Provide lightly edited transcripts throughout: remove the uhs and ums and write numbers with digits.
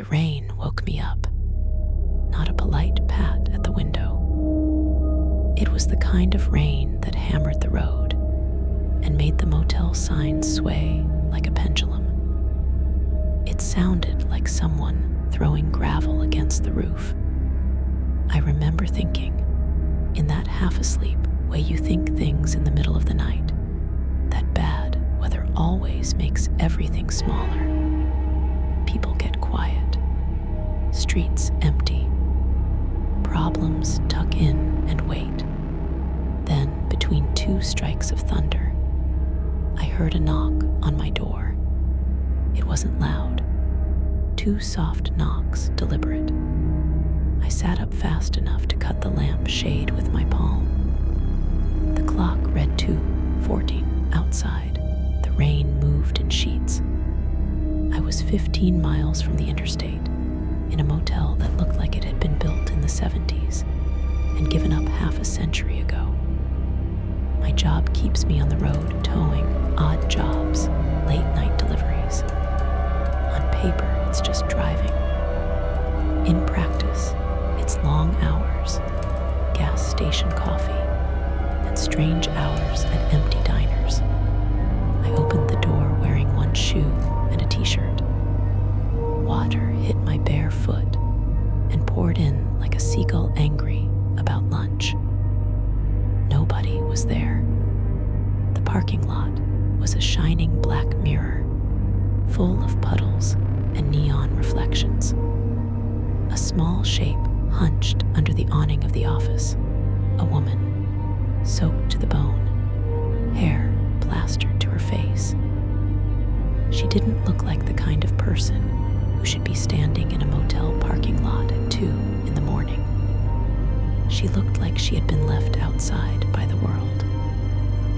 The rain woke me up, not a polite pat at the window. It was the kind of rain that hammered the road and made the motel signs sway like a pendulum. It sounded like someone throwing gravel against the roof. I remember thinking, in that half-asleep way you think things in the middle of the night, that bad weather always makes everything smaller. People get quiet, streets empty, problems tuck in and wait. Then, between two strikes of thunder, I heard a knock on my door. It wasn't loud, two soft knocks, deliberate. I sat up fast enough to cut the lamp shade with my palm. The clock read 2:14 outside. The rain moved in sheets. I was 15 miles from the interstate, in a motel that looked like it had been built in the 70s and given up half a century ago. My job keeps me on the road towing odd jobs, late-night deliveries. On paper, it's just driving. In practice, it's long hours, gas station coffee, and strange hours at empty diners. I opened the door wearing one shoe and a t-shirt. Water hit my bare foot and poured in like a seagull angry about lunch. Nobody was there. The parking lot was a shining black mirror, full of puddles and neon reflections. A small shape hunched under the awning of the office, a woman, soaked to the bone, hair plastered to her face. She didn't look like the kind of person who should be standing in a motel parking lot at 2 in the morning. She looked like she had been left outside by the world.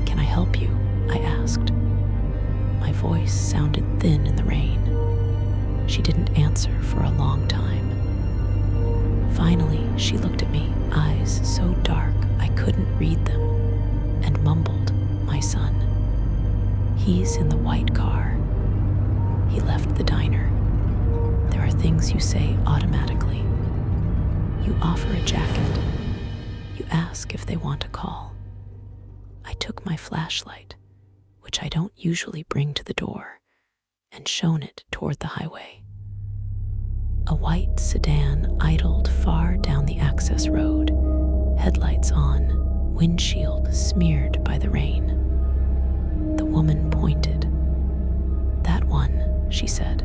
"Can I help you?" I asked. My voice sounded thin in the rain. She didn't answer for a long time. Finally, she looked at me, eyes so dark I couldn't read them, and mumbled, "My son. He's in the white car. He left the diner. There are things you say automatically. You offer a jacket. You ask if they want a call." I took my flashlight, which I don't usually bring to the door, and shone it toward the highway. A white sedan idled far down the access road, headlights on, windshield smeared by the rain. The woman pointed. "That one," she said.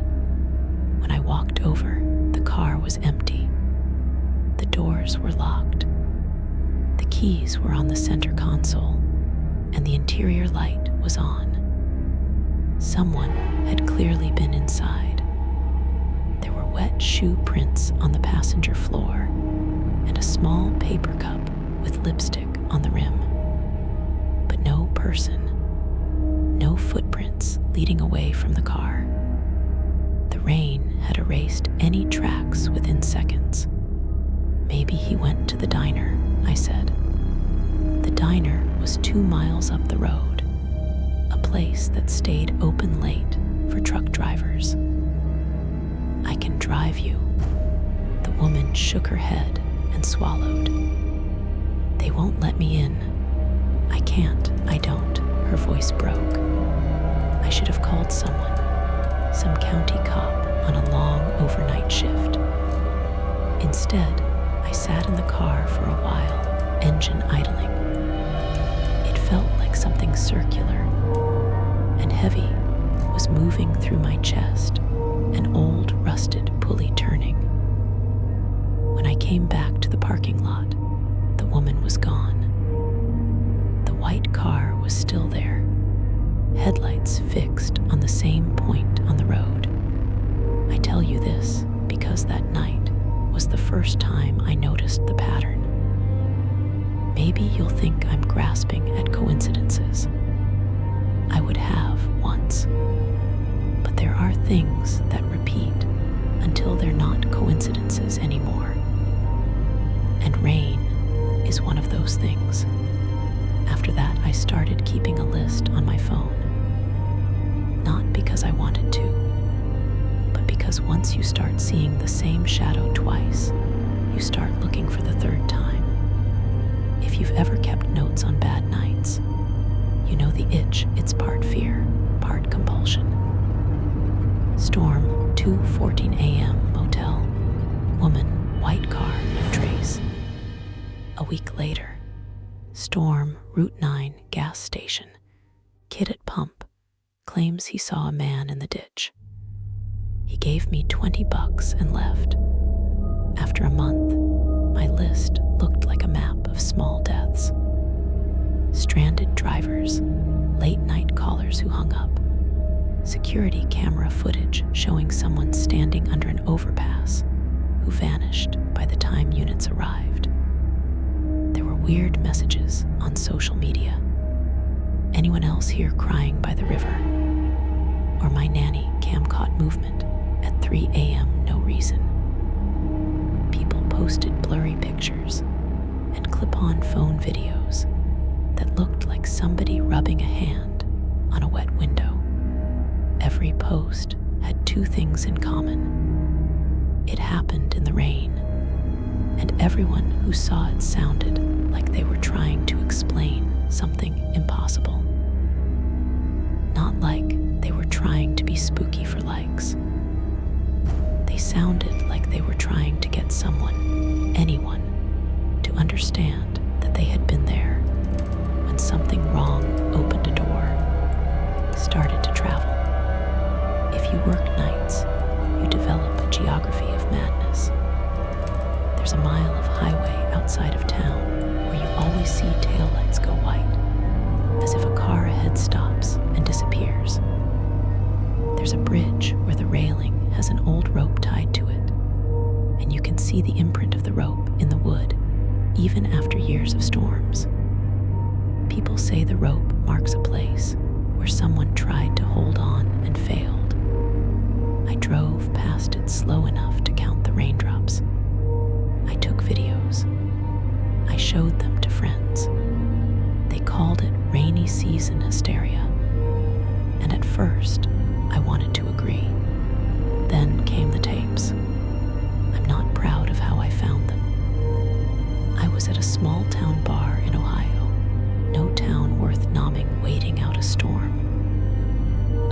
When I walked over, the car was empty. The doors were locked. The keys were on the center console, and the interior light was on. Someone had clearly been inside. There were wet shoe prints on the passenger floor and a small paper cup with lipstick on the rim. But no person, no footprints leading away from the car. The rain had erased any tracks within seconds. "Maybe he went to the diner," I said. The diner was 2 miles up the road, a place that stayed open late for truck drivers. "I can drive you." The woman shook her head and swallowed. "They won't let me in." "I can't, I don't." Her voice broke. I should have called someone, some county cop on a long overnight shift. Instead, I sat in the car for a while, engine idling. It felt like something circular and heavy was moving through my chest, an old rusted pulley turning. When I came back to the parking lot, the woman was gone. The white car was still there, headlights fixed on the same point on the road. I tell you this because that night was the first time I noticed the pattern. Maybe you'll think I'm grasping at coincidences. I would have once. But there are things that repeat until they're not coincidences anymore. And rain is one of those things. After that, I started keeping a list on my phone. Not because I wanted to, but because Because once you start seeing the same shadow twice, you start looking for the third time. If you've ever kept notes on bad nights, you know the itch. It's part fear, part compulsion. Storm, 2:14 a.m. motel. Woman, white car, no trace. A week later. Storm, Route 9, gas station. Kid at pump claims he saw a man in the ditch. He gave me $20 and left. After a month, my list looked like a map of small deaths. Stranded drivers, late night callers who hung up, security camera footage showing someone standing under an overpass who vanished by the time units arrived. There were weird messages on social media. Anyone else here crying by the river? Or my nanny cam-caught movement at 3 a.m. no reason. People posted blurry pictures and clip-on phone videos that looked like somebody rubbing a hand on a wet window. Every post had two things in common. It happened in the rain, and everyone who saw it sounded like they were trying to explain something impossible. Not like they were trying to be spooky for likes. They sounded like they were trying to get someone, anyone, to understand that they had been there when something wrong opened a door, started to travel. If you work nights, you develop a geography of madness. There's a mile of highway outside of town where you always see taillights go white, as if a car ahead stops and disappears. There's a bridge where the railing has an old rope tied to it, and you can see the imprint of the rope in the wood, even after years of storms. People say the rope marks a place where someone tried to hold on and failed. I drove past it slow enough to count the raindrops. I took videos. I showed them to friends. They called it rainy season hysteria. And at first, I wanted to agree. Then came the tapes. I'm not proud of how I found them. I was at a small town bar in Ohio, no town worth nomming, waiting out a storm.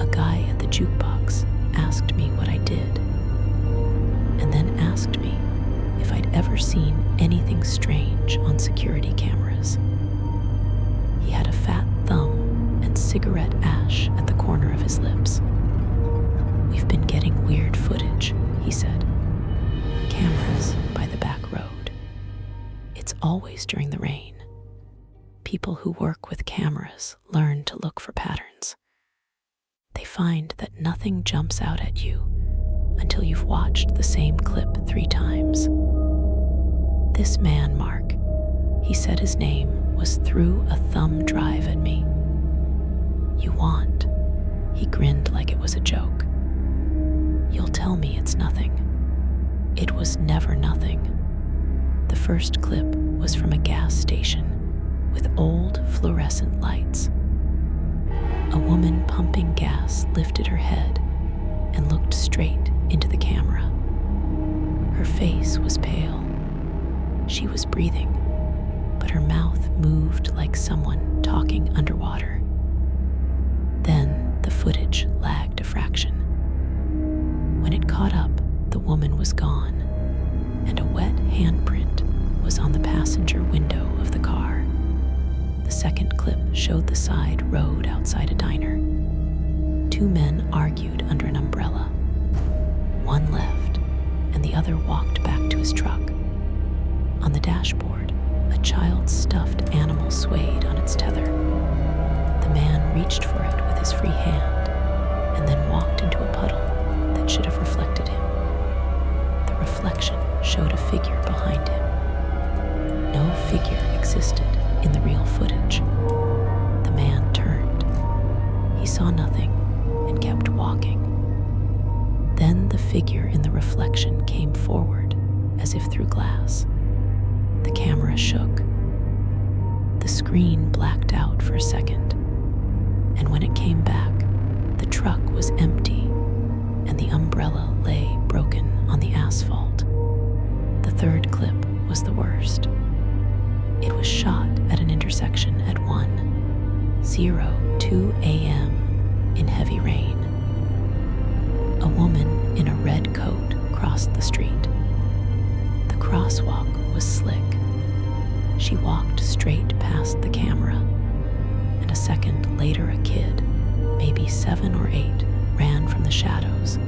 A guy at the jukebox asked me what I did, and then asked me if I'd ever seen anything strange on security cameras. He had a fat thumb and cigarette ash at the corner of his lips. We've been getting weird footage, he said. Cameras by the back road. It's always during the rain. People who work with cameras learn to look for patterns. They find that nothing jumps out at you until you've watched the same clip 3 times. This man, Mark, he said his name, was threw a thumb drive at me. You want? He grinned like it was a joke. You'll tell me it's nothing. It was never nothing. The first clip was from a gas station with old fluorescent lights. A woman pumping gas lifted her head and looked straight into the camera. Her face was pale. She was breathing, but her mouth moved like someone talking underwater. Then the footage lagged a fraction. When it caught up, the woman was gone, and a wet handprint was on the passenger window of the car. The second clip showed the side road outside a diner. 2 men argued under an umbrella. One left, and the other walked back to his truck. On the dashboard, a child's stuffed animal swayed on its tether. The man reached for it with his free hand, and then walked into a puddle that should have reflected him. The reflection showed a figure behind him. No figure existed in the real footage. The man turned. He saw nothing and kept walking. Then the figure in the reflection came forward as if through glass. The camera shook. The screen blacked out for a second, and when it came back, the truck was empty, and the umbrella lay broken on the asphalt. The third clip was the worst. It was shot at an intersection at 1:02 a.m. in heavy rain. A woman in a red coat crossed the street. The crosswalk was slick. She walked straight past the camera, and a second later a kid, maybe 7 or 8, ran from the shadows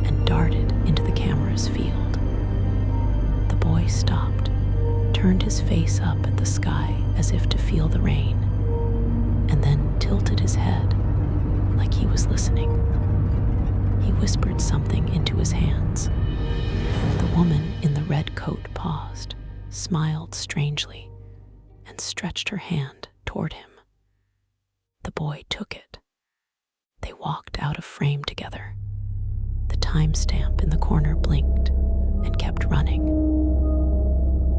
and darted into the camera's field. The boy stopped, turned his face up at the sky as if to feel the rain, and then tilted his head like he was listening. He whispered something into his hands. The woman in the red coat paused, smiled strangely, and stretched her hand toward him. The boy took it. They walked out of frame together. The timestamp in the corner blinked and kept running.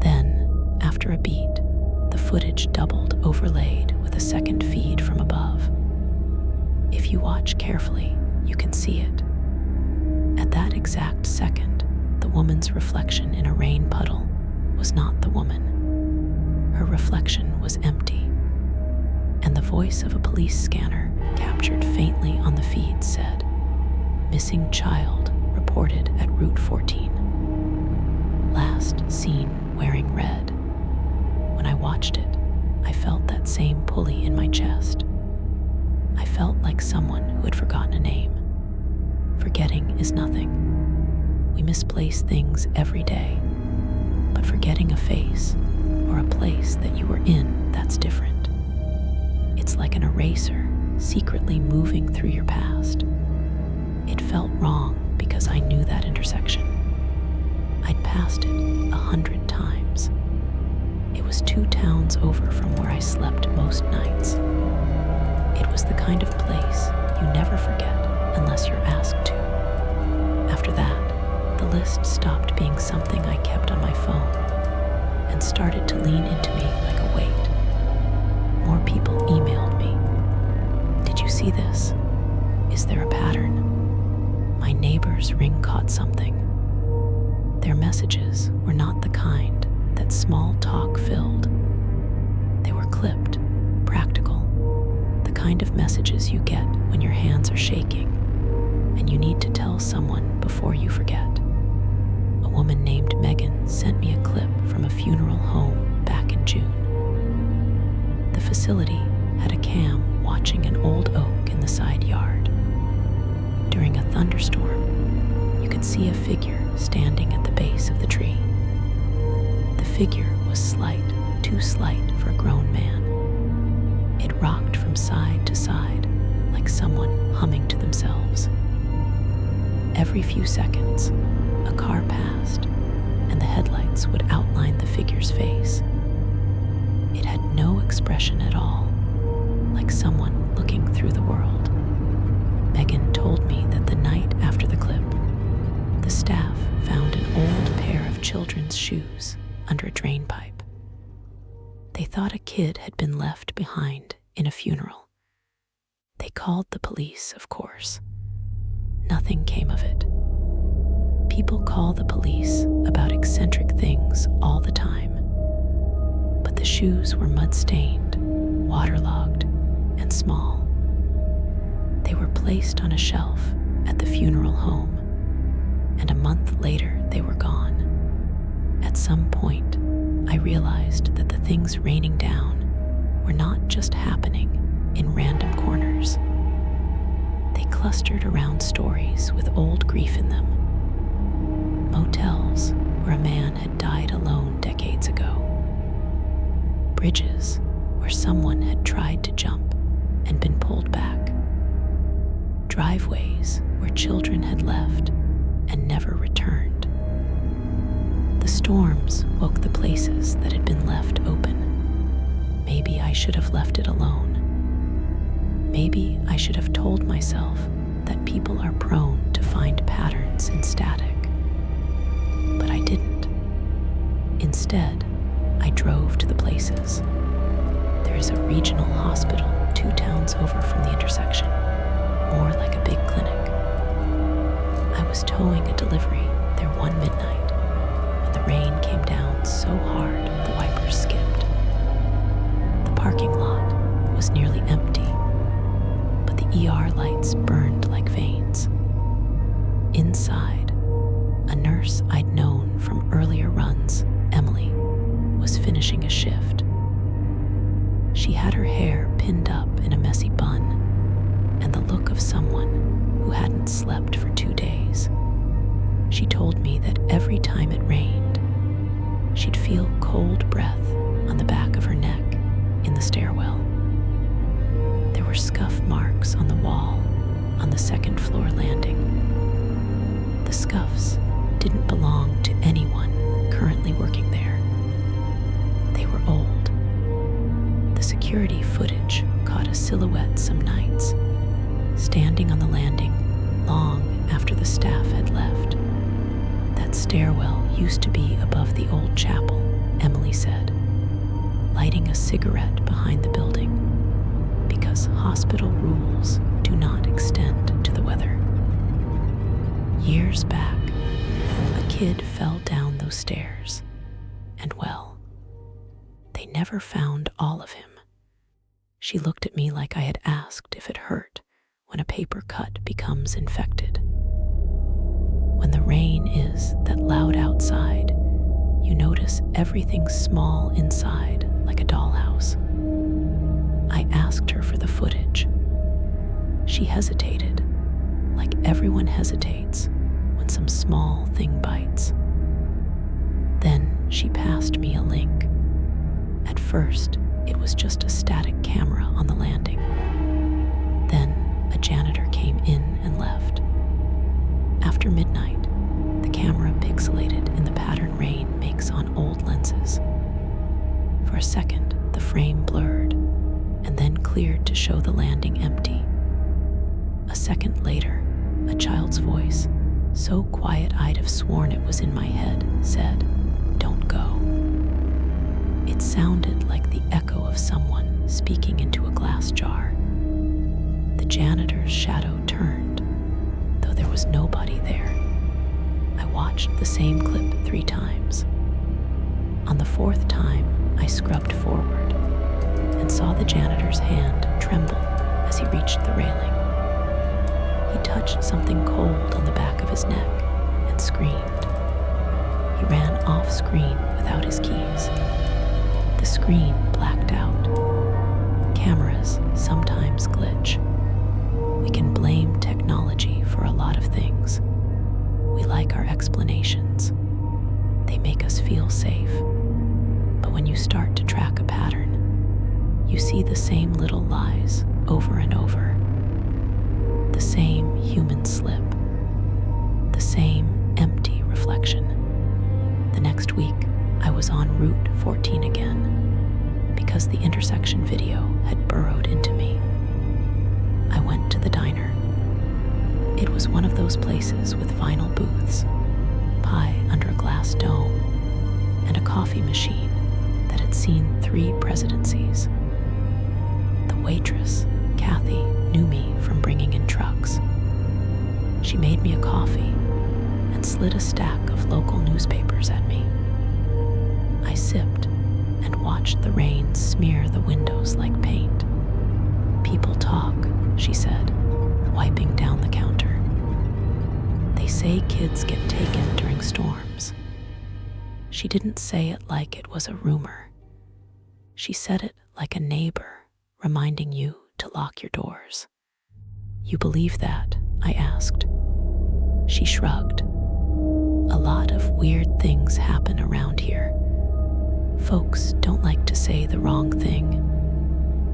Then, after a beat, the footage doubled, overlaid with a second feed from above. If you watch carefully, you can see it. At that exact second, the woman's reflection in a rain puddle was not the woman. Her reflection was empty, and the voice of a police scanner captured faintly on the feed said, "Missing child reported at Route 14. Last seen wearing red." When I watched it, I felt that same pulley in my chest. I felt like someone who had forgotten a name. Forgetting is nothing. We misplace things every day, but forgetting a face or a place that you were in, that's different. It's like an eraser secretly moving through your past. It felt wrong because I knew that intersection. I'd passed it 100 times. It was 2 towns over from where I slept most nights. It was the kind of place you never forget unless you're asked to. After that, the list stopped being something I kept on my phone and started to lean into me like a weight. More people emailed me. "Did you see this? Is there a pattern?" My neighbor's ring caught something. Their messages were not the kind that small talk filled. They were clipped, practical, the kind of messages you get when your hands are shaking and you need to tell someone before you forget. A woman named Megan sent me a clip from a funeral home back in June. The facility had a cam watching an old oak in the side yard. During a thunderstorm, you could see a figure standing at the base of the tree. The figure was slight, too slight for a grown man. It rocked from side to side like someone humming to themselves. Every few seconds, a car passed, and the headlights would outline the figure's face. It had no expression at all, like someone looking through the world. Megan told me that the night after the clip, the staff found an old pair of children's shoes under a drain pipe. They thought a kid had been left behind in a funeral. They called the police, of course. Nothing came of it. People call the police about eccentric things all the time. But the shoes were mud-stained, waterlogged, and small. They were placed on a shelf at the funeral home, and a month later they were gone. At some point, I realized that the things raining down were not just happening in random corners. They clustered around stories with old grief in them. Motels where a man had died alone decades ago. Bridges where someone had tried to jump and been pulled back. Driveways where children had left and never returned. The storms woke the places that had been left open. Maybe I should have left it alone. Maybe I should have told myself that people are prone to find patterns in static. But I didn't. Instead, I drove to the places. There is a regional hospital 2 towns over from the intersection, more like a big clinic. was towing a delivery there one midnight when the rain came down so hard the wipers skipped. The parking lot was nearly empty, but the ER lights burned like veins. Inside, a nurse I'd known from earlier runs, Emily, was finishing a shift. She had her hair pinned up in a messy bun and the look of someone who hadn't slept for 2 days. She told me that every time it rained, she'd feel cold breath on the back of her neck in the stairwell. There were scuff marks on the wall on the second floor landing. The scuffs didn't belong to anyone currently working there. They were old. The security footage caught a silhouette some nights, standing on the landing long after the staff had left. That stairwell used to be above the old chapel, Emily said, lighting a cigarette behind the building, because hospital rules do not extend to the weather. Years back, a kid fell down those stairs, and well, they never found all of him. She looked at me like I had asked if it hurt when a paper cut becomes infected. When the rain is that loud outside, you notice everything small inside, like a dollhouse. I asked her for the footage. She hesitated, like everyone hesitates when some small thing bites. Then she passed me a link. At first, it was just a static camera on the landing. Then a janitor came in and left. After midnight, the camera pixelated in the pattern rain makes on old lenses. For a second, the frame blurred, and then cleared to show the landing empty. A second later, a child's voice, so quiet I'd have sworn it was in my head, said, "Don't go." It sounded like the echo of someone speaking into a glass jar. The janitor's shadow turned, though there was nobody there. I watched the same clip 3 times. On the 4th time, I scrubbed forward and saw the janitor's hand tremble as he reached the railing. He touched something cold on the back of his neck and screamed. He ran off screen without his keys. The screen blacked out. Cameras sometimes glitch. We can blame technology for a lot of things. We like our explanations. They make us feel safe. But when you start to track a pattern, you see the same little lies over and over. The same human slip. The same empty reflection. The next week, I was on Route 14 again, because the intersection video had burrowed into me. I went to the diner. It was one of those places with vinyl booths, pie under a glass dome, and a coffee machine that had seen 3 presidencies. The waitress, Kathy, knew me from bringing in trucks. She made me a coffee and slid a stack of local newspapers at me. I sipped and watched the rain smear the windows like paint. "People talk," she said, wiping down the counter. "They say kids get taken during storms." She didn't say it like it was a rumor. She said it like a neighbor reminding you to lock your doors. "You believe that?" I asked. She shrugged. "A lot of weird things happen around here. Folks don't like to say the wrong thing,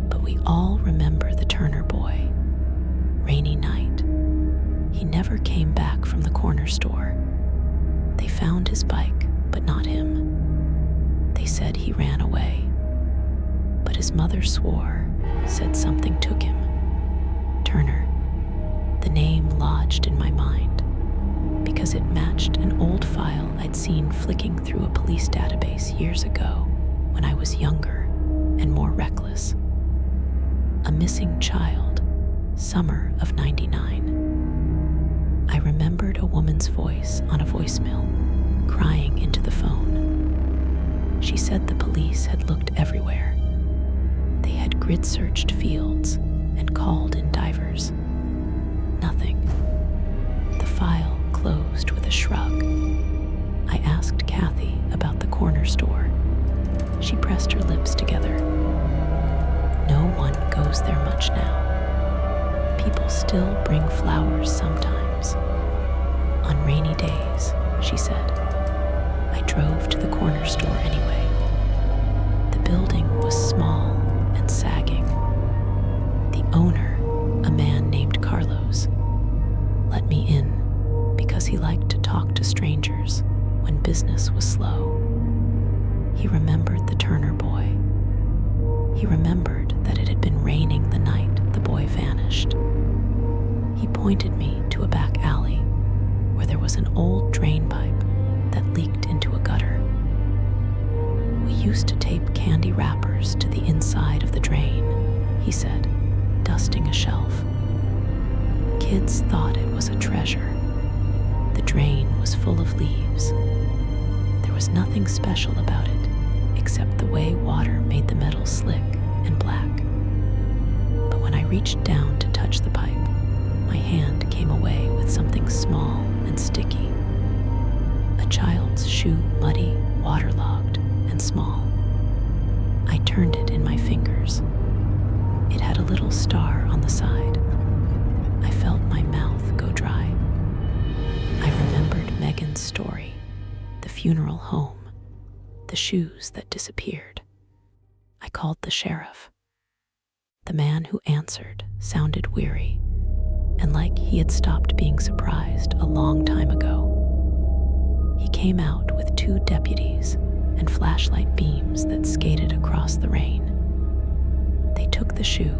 but we all remember the Turner boy. Rainy night. He never came back from the corner store. They found his bike, but not him. They said he ran away. But his mother swore, said something took him. Turner. The name lodged in my mind because it matched an old file I'd seen flicking through a police database years ago when I was younger and more reckless. A missing child, summer of '99. I remembered a woman's voice on a voicemail, crying into the phone. She said the police had looked everywhere. They had grid-searched fields and called in divers. Nothing. The file closed with a shrug. I asked Kathy about the corner store. She pressed her lips together. No one goes there much now. People still bring flowers sometimes. On rainy days, she said. I drove to the corner store anyway. The building was small and sagging. The owner, a man named Carlos, let me in because he liked to talk to strangers when business was slow. He remembered the Turner boy. He remembered that it had been raining the night the boy vanished. He pointed me to a back alley where there was an old drain pipe that leaked into a gutter. We used to tape candy wrappers to the inside of the drain, he said, dusting a shelf. Kids thought it was a treasure. The drain was full of leaves. There was nothing special about it, except the way water made the metal slick and black. But when I reached down to touch the pipe, my hand came away with something small and sticky. A child's shoe, muddy, waterlogged, and small. I turned it in my fingers. It had a little star on the side. I felt my mouth go dry. I remembered Megan's story, the funeral home, the shoes that disappeared. I called the sheriff. The man who answered sounded weary and like he had stopped being surprised a long time ago. He came out with 2 deputies and flashlight beams that skated across the rain. They took the shoe,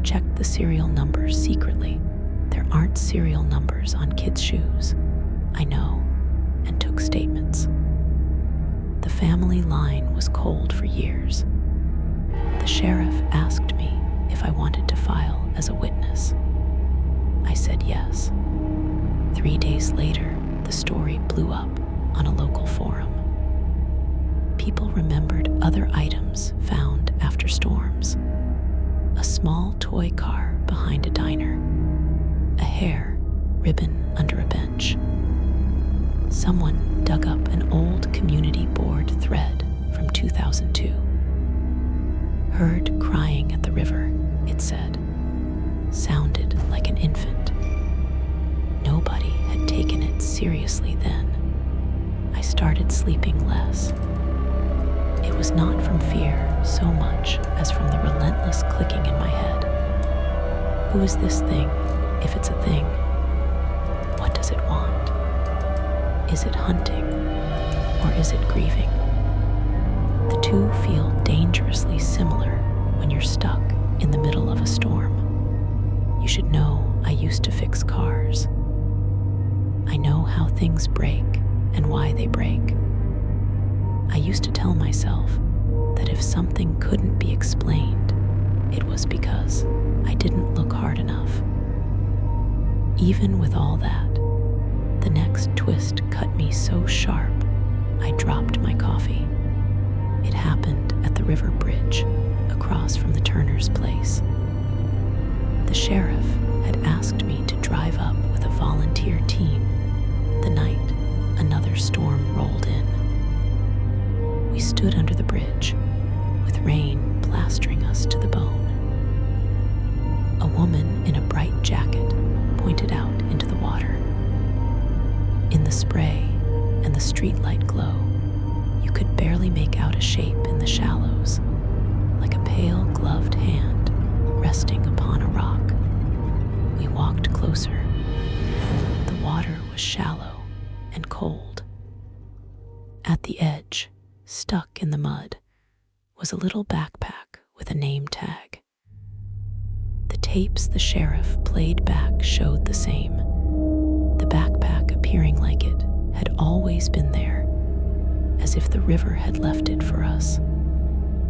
checked the serial numbers secretly. There aren't serial numbers on kids' shoes, I know, and took statements. The family line was cold for years. The sheriff asked me if I wanted to file as a witness. I said yes. 3 days later, the story blew up on a local forum. People remembered other items found after storms. A small toy car behind a diner. A hair ribbon under a bench. Someone dug up an old community board thread from 2002. Heard crying at the river, it said. Sounded like an infant. Nobody had taken it seriously then. I started sleeping less. It was not from fear so much as from the relentless clicking in my head. Who is this thing, if it's a thing? What does it want? Is it hunting, or is it grieving? The two feel dangerously similar when you're stuck in the middle of a storm. You should know I used to fix cars. I know how things break and why they break. I used to tell myself that if something couldn't be explained, it was because I didn't look hard enough. Even with all that, the next twist cut me so sharp, I dropped my coffee. It happened at the river bridge, across from the Turner's place. The sheriff had asked me to drive up with a volunteer team the night another storm rolled in. We stood under the bridge, with rain plastering us to the bone. A woman in a bright jacket pointed out into the water. In the spray and the streetlight glow, you could barely make out a shape in the shallows, like a pale gloved hand resting upon a rock. We walked closer. The water was shallow and cold. At the edge, stuck in the mud, was a little backpack with a name tag. The tapes the sheriff played back showed the same, the backpack appearing like it had always been there, as if the river had left it for us.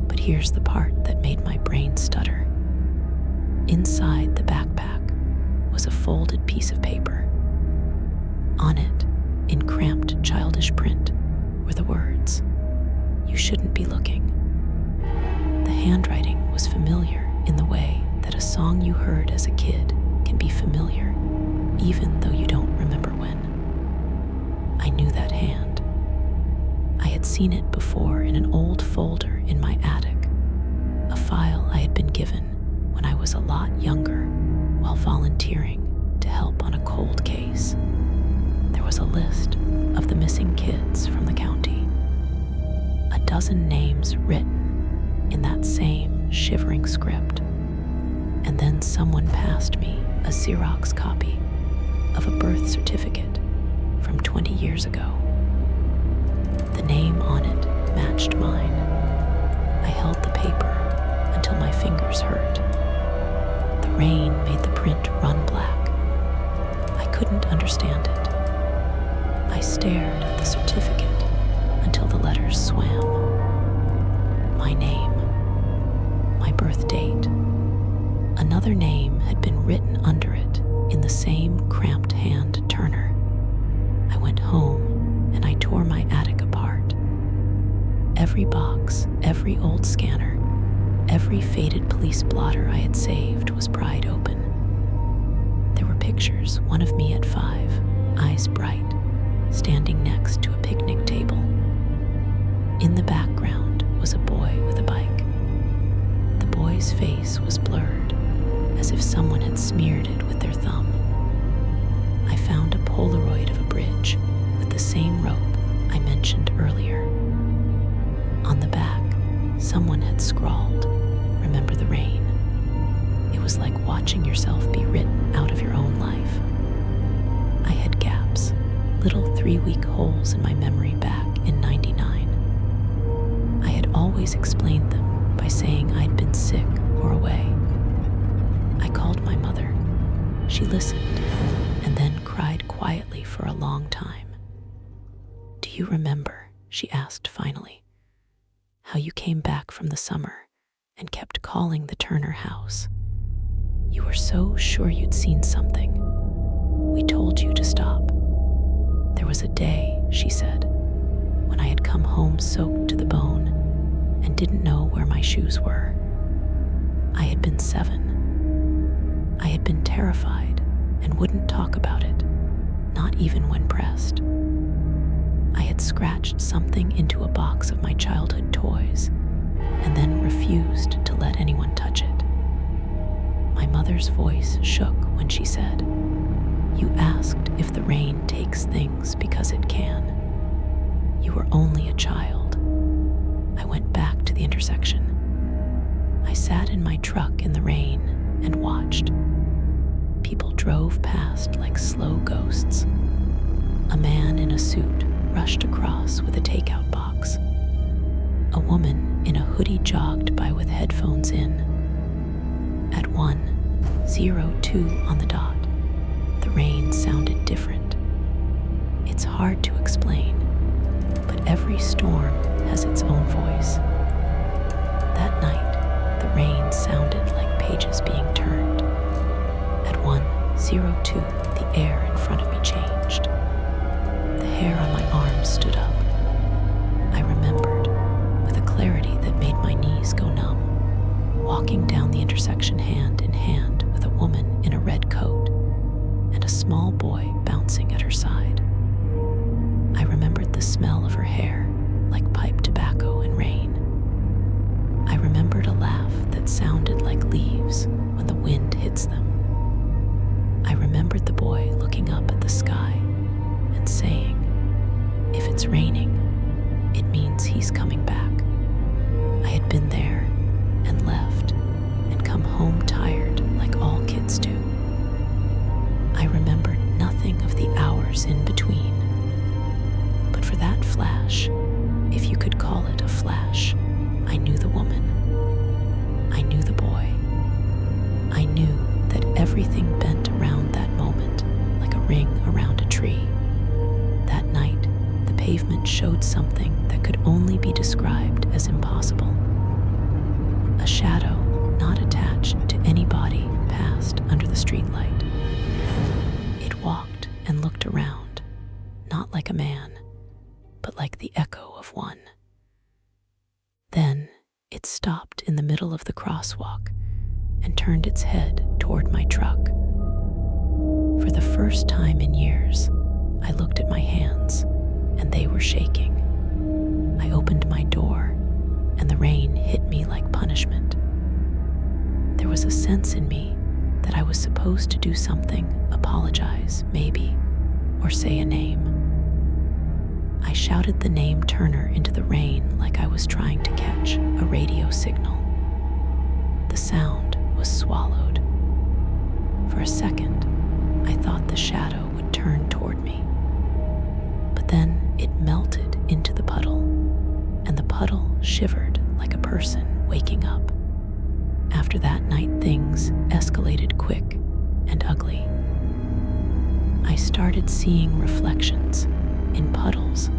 But here's the part that made my brain stutter. Inside the backpack was a folded piece of paper, On it, in cramped, childish print, were the words, "You shouldn't be looking." The handwriting was familiar in the way that a song you heard as a kid can be familiar, even though you don't remember when. I knew that hand. I had seen it before in an old folder in my attic, a file I had been given when I was a lot younger while volunteering to help on a cold case. There was a list of the missing kids from the county. A dozen names written in that same shivering script. And then someone passed me a Xerox copy of a birth certificate from 20 years ago. The name on it matched mine. I held the paper until my fingers hurt. The rain made the print run black. I couldn't understand it. I stared at the certificate until the letters swam. My name, my birth date. Another name had been written under it in the same cramped hand, Turner. I went home and I tore my attic apart. Every box, every old scanner, every faded police blotter I had saved was pried open. There were pictures, one of me at 5, eyes bright, standing next to a picnic table. In the background was a boy with a bike. The boy's face was blurred, as if someone had smeared it with their thumb. I found a Polaroid of a bridge with the same rope I mentioned earlier. On the back, someone had scrawled, "Remember the rain." It was like watching yourself be written out of your own life. I had gaps, little 3-week holes in my memory back in '99. I had always explained them by saying I'd been sick or away. I called my mother. She listened and then cried quietly for a long time. "Do you remember," she asked finally, "how you came back from the summer and kept calling the Turner house? You were so sure you'd seen something. We told you to stop. There was a day," she said, "when I had come home soaked to the bone and didn't know where my shoes were. I had been 7. I had been terrified and wouldn't talk about it, not even when pressed. I had scratched something into a box of my childhood toys and then refused to let anyone touch it." My mother's voice shook when she said, "You asked if the rain takes things because it can. You were only a child." I went back to the intersection. I sat in my truck in the rain and watched. People drove past like slow ghosts. A man in a suit rushed across with a takeout box. A woman in a hoodie jogged by with headphones in. At 1:02 on the dot, the rain sounded different. It's hard to explain, but every storm has its own voice. That night, the rain sounded like pages being turned. At 1:02, the air in front of me changed. The hair on my arms stood up. I remembered, with a clarity that made my knees go numb, walking down the intersection hand in hand with a woman in a red coat and a small boy bouncing at her side. I remembered the smell of her hair, like pipe tobacco and rain. I remembered a laugh that sounded like leaves when the wind hits them. I remembered the boy looking up at the sky and saying, "If it's raining, it means he's coming back." I had been there and left and come home tired like all kids do. I remembered nothing of the hours in between. But for that flash, if you could call it a flash, I knew the woman. I knew the boy. I knew that everything bent around that moment like a ring around a tree. That night, the pavement showed something that could only be described as impossible. A shadow not attached to any body passed under the streetlight. It walked and looked around, not like a man, but like the echo of one. Then it stopped in the middle of the crosswalk and turned its head toward my truck. For the first time in years, I looked at my hands, and they were shaking. I opened my door, and the rain hit me like punishment. There was a sense in me that I was supposed to do something, apologize, maybe, or say a name. I shouted the name Turner into the rain like I was trying to catch a radio signal. The sound was swallowed. For a second, I thought the shadow would turn toward me. But then it melted into the puddle, and the puddle shivered like a person waking up. After that night, things escalated quick and ugly. I started seeing reflections in puddles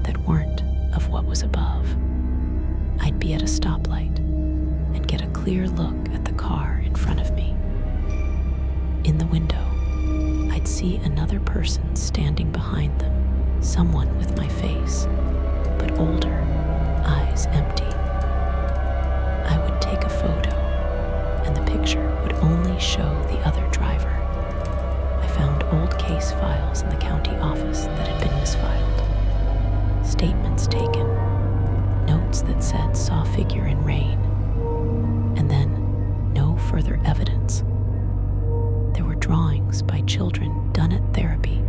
that weren't of what was above. I'd be at a stoplight and get a clear look at the car in front of me. In the window, I'd see another person standing behind them, someone with my face, but older, eyes empty. I would take a photo, and the picture would only show the other driver. I found old case files in the county office that had been misfiled. Statements taken, notes that said saw figure in rain, and then no further evidence. There were drawings by children done at therapy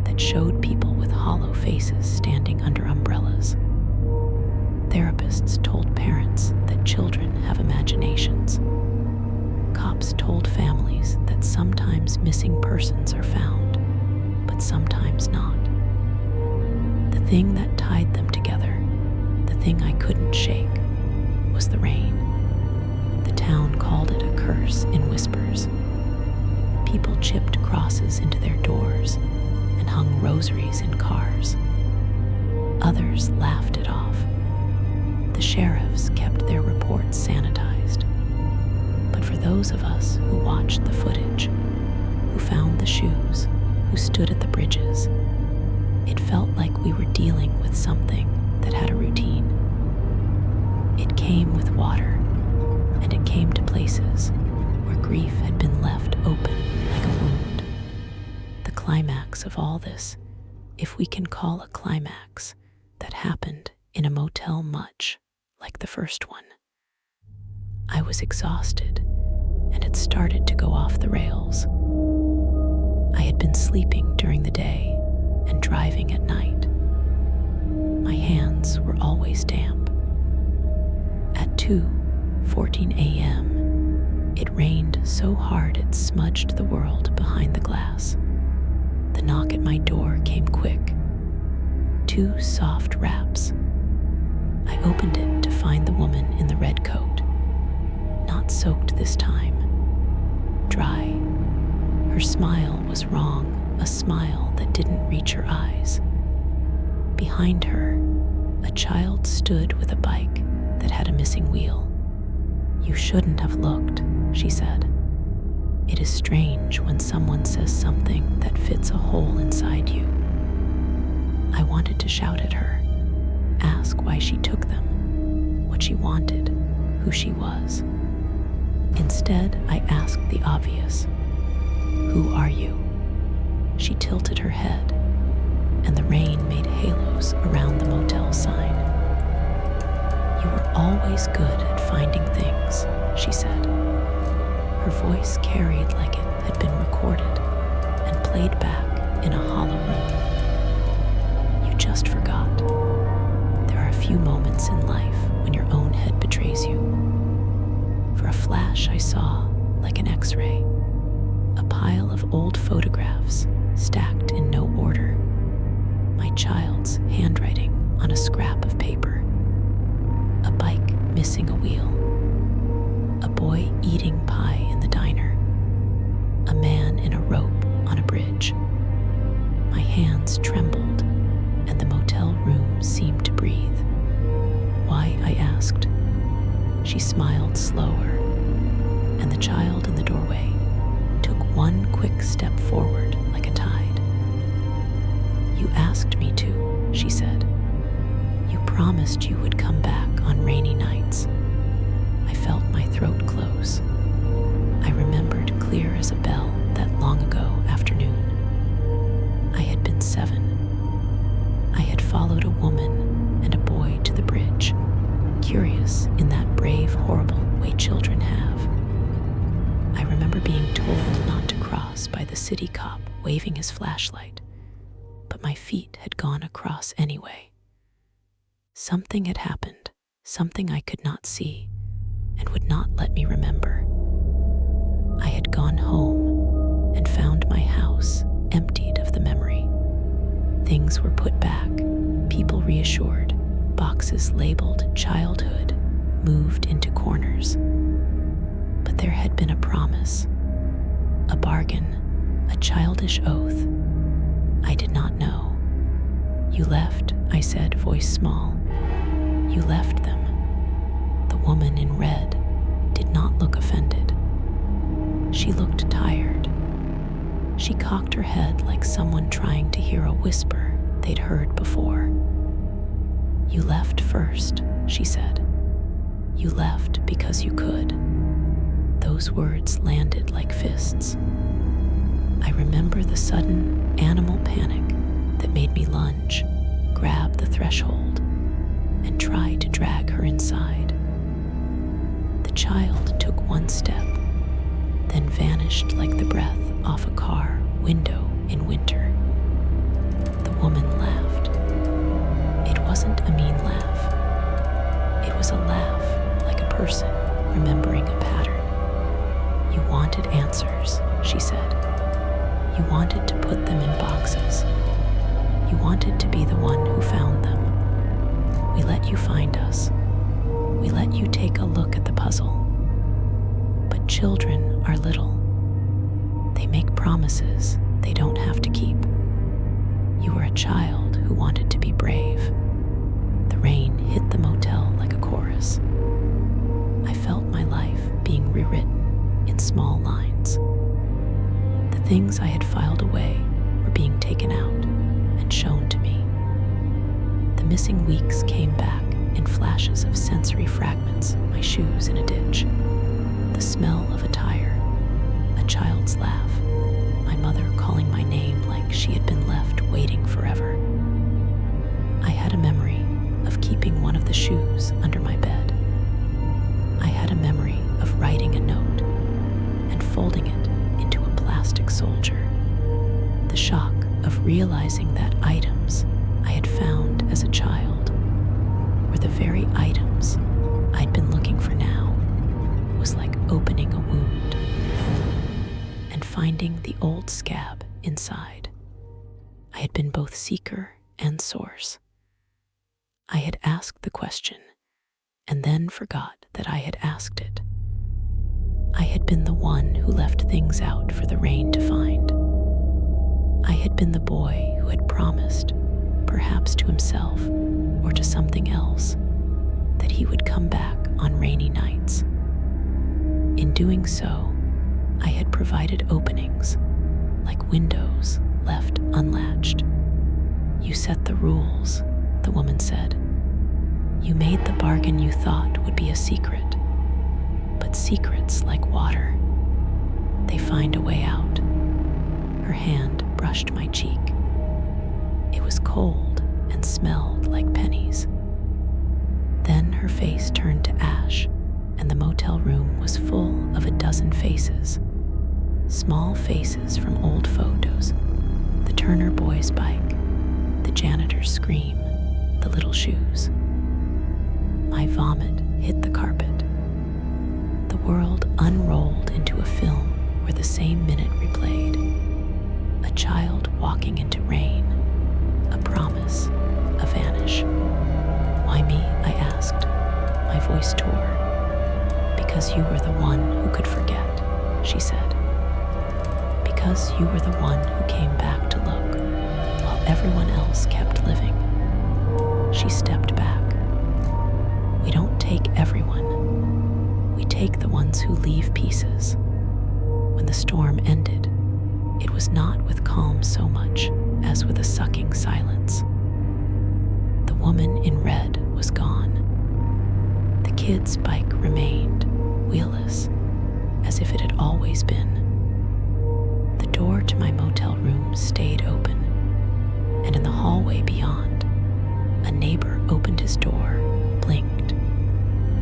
that showed people with hollow faces standing under umbrellas. Therapists told parents that children have imaginations. Cops told families that sometimes missing persons are found, but sometimes not. The thing that tied them together, the thing I couldn't shake, was the rain. The town called it a curse in whispers. People chipped crosses into their doors and hung rosaries in cars. Others laughed it off. The sheriffs kept their reports sanitized. But for those of us who watched the footage, who found the shoes, who stood at the bridges, it felt like we were dealing with something that had a routine. It came with water, and it came to places where grief had been left open like a wound. The climax of all this, if we can call a climax, that happened in a motel much like the first one. I was exhausted, and it started to go off the rails. I had been sleeping during the day and driving at night. My hands were always damp. At 2:14 a.m., it rained so hard it smudged the world behind the glass. The knock at my door came quick. 2 soft raps. I opened it to find the woman in the red coat. Not soaked this time. Dry. Her smile was wrong, a smile that didn't reach her eyes. Behind her, a child stood with a bike that had a missing wheel. "You shouldn't have looked," she said. It is strange when someone says something that fits a hole inside you. I wanted to shout at her, ask why she took them, what she wanted, who she was. Instead, I asked the obvious, "Who are you?" She tilted her head, and the rain made halos around the motel sign. "You were always good at finding things," she said. Her voice carried like it had been recorded and played back in a hollow room. "You just forgot. There are a few moments in life when your own head betrays you." For a flash I saw, like an X-ray, a pile of old photographs stacked in no order. My child's handwriting on a scrap of paper. A bike missing a wheel. A boy eating pie in the diner. A man in a rope on a bridge. My hands trembled, and the motel room seemed to breathe. "Why?" I asked. She smiled slower, and the child in the doorway took one quick step forward like a tide. "You You asked me to, she said. You promised you would come back on rainy nights. I felt my throat close. I remembered clear as a bell that long ago afternoon. I had been 7. I had followed a woman and a boy to the bridge, curious in that brave, horrible way children have. I remember being told not to cross by the city cop waving his flashlight, but my feet had gone across anyway. Something had happened, something I could not see and would not let me remember. I had gone home and found my house emptied of the memory. Things were put back, people reassured, boxes labeled childhood moved into corners. But there had been a promise, a bargain, a childish oath. I did not know. You left, I said, voice small. You left them. The woman in red did not look offended. She looked tired. She cocked her head like someone trying to hear a whisper they'd heard before. You left first, she said. You left because you could. Those words landed like fists. I remember the sudden animal panic that made me lunge, grab the threshold, and try to drag her inside. The child took one step, then vanished like the breath off a car window in winter. The woman laughed. It wasn't a mean laugh. It was a laugh like a person remembering a pattern. You wanted answers, she said. You wanted to put them in boxes. You wanted to be the one who found them. We let you find us. We let you take a look at the puzzle. But children are little. They make promises they don't have to keep. You were a child who wanted to be brave. The rain hit the motel like a chorus. I felt my life being rewritten in small lines. The things I had filed away were being taken out and shown to me. The missing weeks came back in flashes of sensory fragments, my shoes in a ditch, the smell of a tire, a child's laugh, my mother calling my name like she had been left waiting forever. I had a memory of keeping one of the shoes under my bed. I had a memory of writing a note and folding it into a plastic soldier. The shock of realizing that items I had found as a child were the very items I'd been looking for now was like opening a wound and finding the old scab inside. I had been both seeker and source. I had asked the question and then forgot that I had asked it. I had been the one who left things out for the rain to find. I had been the boy who had promised, perhaps to himself or to something else, that he would come back on rainy nights. In doing so, I had provided openings, like windows left unlatched. You set the rules, the woman said. You made the bargain you thought would be a secret. But secrets, like water, they find a way out. Her hand brushed my cheek. It was cold and smelled like pennies. Then her face turned to ash, and the motel room was full of a dozen faces. Small faces from old photos, the Turner boys' bike, the janitor's scream, the little shoes. My vomit hit the carpet. The world unrolled into a film where the same minute replayed. A child walking into rain, a promise, a vanish. Why me? I asked. My voice tore. Because you were the one who could forget, she said. Because you were the one who came back to look, while everyone else kept living. She stepped back. We don't take everyone. We take the ones who leave pieces. When the storm ended, it was not with calm so much, as with a sucking silence. The woman in red was gone. The kid's bike remained, wheelless, as if it had always been. The door to my motel room stayed open, and in the hallway beyond, a neighbor opened his door, blinked,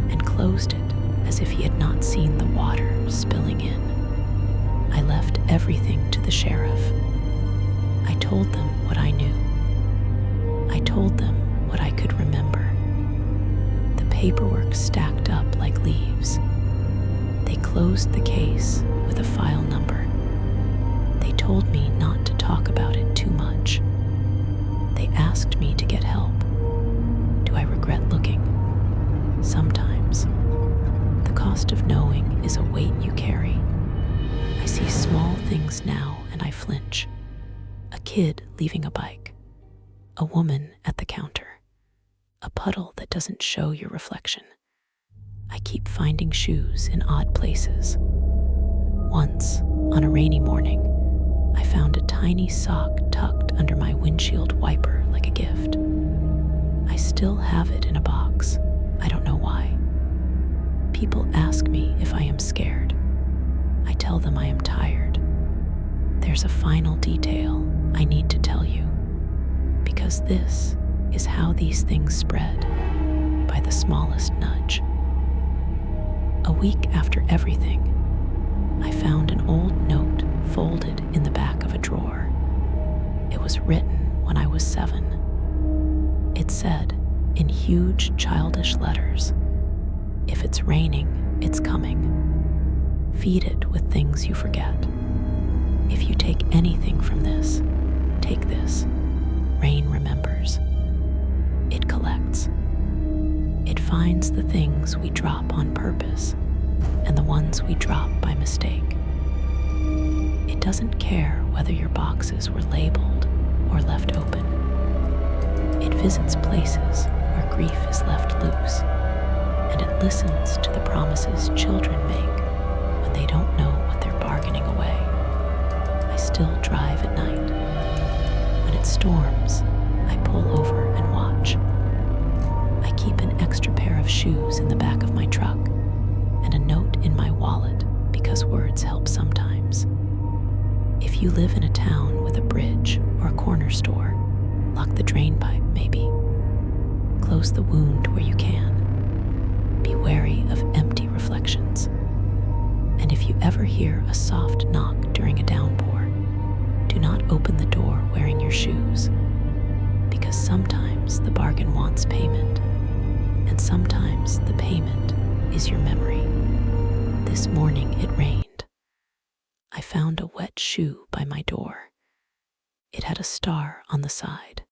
and closed it as if he had not seen the water spilling in. I left everything to the sheriff. I told them what I knew. I told them what I could remember. The paperwork stacked up like leaves. They closed the case with a file number. They told me not to talk about it too much. They asked me to get help. Do I regret looking? Sometimes. The cost of knowing is a weight you carry. I see small things now and I flinch. A kid leaving a bike. A woman at the counter. A puddle that doesn't show your reflection. I keep finding shoes in odd places. Once, on a rainy morning, I found a tiny sock tucked under my windshield wiper like a gift. I still have it in a box. I don't know why. People ask me if I am scared. I tell them I am tired. There's a final detail I need to tell you, because this is how these things spread, by the smallest nudge. A week after everything, I found an old note folded in the back of a drawer. It was written when I was 7. It said, in huge childish letters, "If it's raining, it's coming. Feed it with things you forget. If you take anything from this, take this. Rain remembers. It collects. It finds the things we drop on purpose and the ones we drop by mistake. It doesn't care whether your boxes were labeled or left open. It visits places where grief is left loose, and it listens to the promises children make when they don't know what they're bargaining away. I still drive at night. When it storms, I pull over and watch. I keep an extra pair of shoes in the back of my truck and a note in my wallet because words help sometimes. If you live in a town with a bridge or a corner store, lock the drain pipe maybe. Close the wound where you can. Be wary of empty reflections. And if you ever hear a soft knock during a downpour, do not open the door wearing your shoes, because sometimes the bargain wants payment, and sometimes the payment is your memory. This morning it rained. I found a wet shoe by my door. It had a star on the side.